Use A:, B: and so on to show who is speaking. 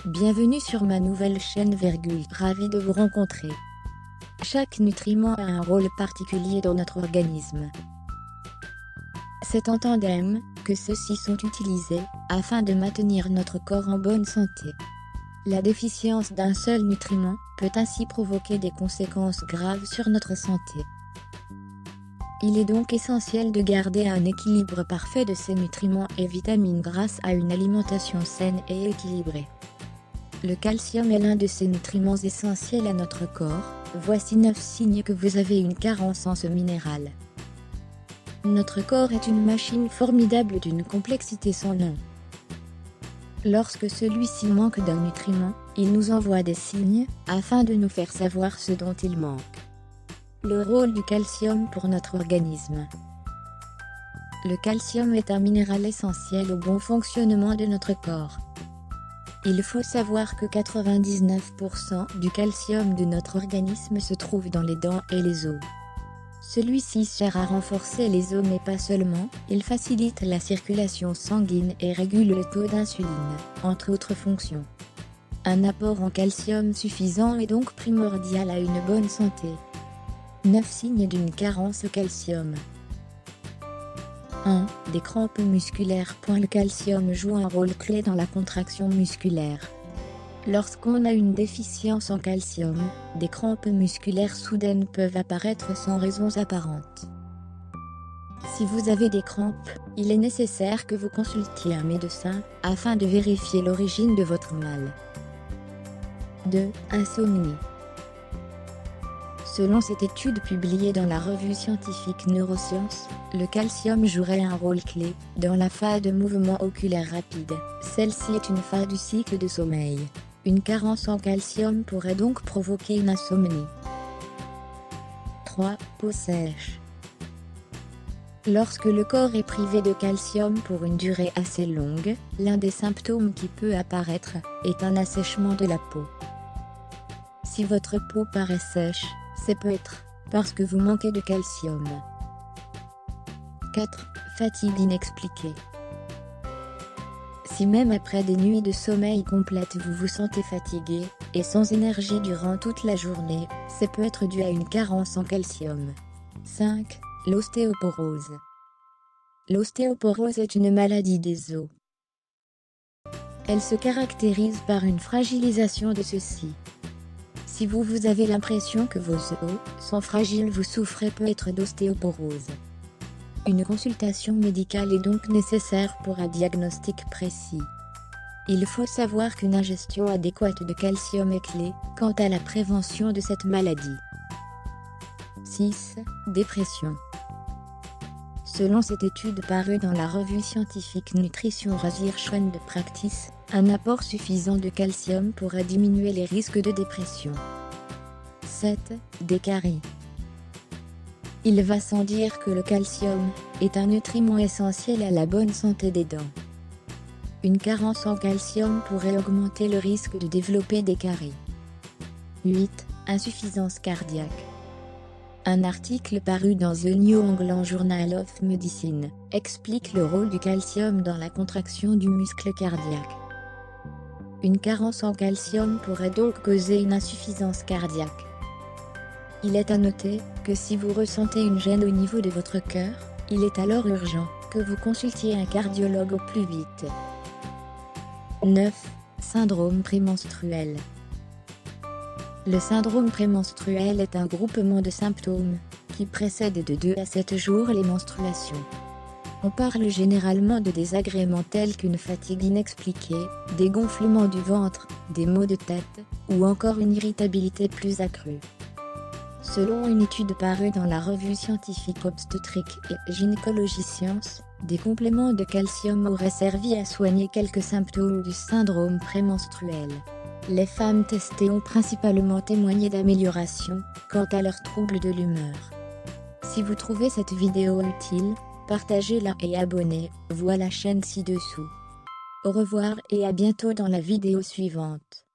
A: Bienvenue sur ma nouvelle chaîne. Ravi de vous rencontrer. Chaque nutriment a un rôle particulier dans notre organisme. C'est en tandem que ceux-ci sont utilisés afin de maintenir notre corps en bonne santé. La déficience d'un seul nutriment peut ainsi provoquer des conséquences graves sur notre santé. Il est donc essentiel de garder un équilibre parfait de ces nutriments et vitamines grâce à une alimentation saine et équilibrée. Le calcium est l'un de ces nutriments essentiels à notre corps. Voici 9 signes que vous avez une carence en ce minéral. Notre corps est une machine formidable d'une complexité sans nom. Lorsque celui-ci manque d'un nutriment, il nous envoie des signes afin de nous faire savoir ce dont il manque. Le rôle du calcium pour notre organisme. Le calcium est un minéral essentiel au bon fonctionnement de notre corps. Il faut savoir que 99% du calcium de notre organisme se trouve dans les dents et les os. Celui-ci sert à renforcer les os mais pas seulement, il facilite la circulation sanguine et régule le taux d'insuline, entre autres fonctions. Un apport en calcium suffisant est donc primordial à une bonne santé. 9 signes d'une carence au calcium. 1. Des crampes musculaires. Le calcium joue un rôle clé dans la contraction musculaire. Lorsqu'on a une déficience en calcium, des crampes musculaires soudaines peuvent apparaître sans raisons apparentes. Si vous avez des crampes, il est nécessaire que vous consultiez un médecin afin de vérifier l'origine de votre mal. 2. Insomnie. Selon cette étude publiée dans la revue scientifique Neurosciences, le calcium jouerait un rôle clé dans la phase de mouvement oculaire rapide. Celle-ci est une phase du cycle de sommeil. Une carence en calcium pourrait donc provoquer une insomnie. 3. Peau sèche. Lorsque le corps est privé de calcium pour une durée assez longue, l'un des symptômes qui peut apparaître est un assèchement de la peau. Si votre peau paraît sèche, c'est peut-être parce que vous manquez de calcium. 4. Fatigue inexpliquée. Si même après des nuits de sommeil complètes vous vous sentez fatigué et sans énergie durant toute la journée, c'est peut être dû à une carence en calcium. 5. L'ostéoporose. L'ostéoporose est une maladie des os. Elle se caractérise par une fragilisation de ceux-ci. Si vous avez l'impression que vos os sont fragiles, vous souffrez peut-être d'ostéoporose. Une consultation médicale est donc nécessaire pour un diagnostic précis. Il faut savoir qu'une ingestion adéquate de calcium est clé quant à la prévention de cette maladie. 6. Dépression. Selon cette étude parue dans la revue scientifique Nutrition Research and Practice, un apport suffisant de calcium pourrait diminuer les risques de dépression. 7. Des caries. Il va sans dire que le calcium est un nutriment essentiel à la bonne santé des dents. Une carence en calcium pourrait augmenter le risque de développer des caries. 8. Insuffisance cardiaque. Un article paru dans The New England Journal of Medicine explique le rôle du calcium dans la contraction du muscle cardiaque. Une carence en calcium pourrait donc causer une insuffisance cardiaque. Il est à noter que si vous ressentez une gêne au niveau de votre cœur, il est alors urgent que vous consultiez un cardiologue au plus vite. 9. Syndrome prémenstruel. Le syndrome prémenstruel est un groupement de symptômes qui précèdent de 2 à 7 jours les menstruations. On parle généralement de désagréments tels qu'une fatigue inexpliquée, des gonflements du ventre, des maux de tête, ou encore une irritabilité plus accrue. Selon une étude parue dans la revue scientifique Obstétrique et Gynécologie Sciences, des compléments de calcium auraient servi à soigner quelques symptômes du syndrome prémenstruel. Les femmes testées ont principalement témoigné d'amélioration quant à leurs troubles de l'humeur. Si vous trouvez cette vidéo utile, partagez-la et abonnez-vous à la chaîne ci-dessous. Au revoir et à bientôt dans la vidéo suivante.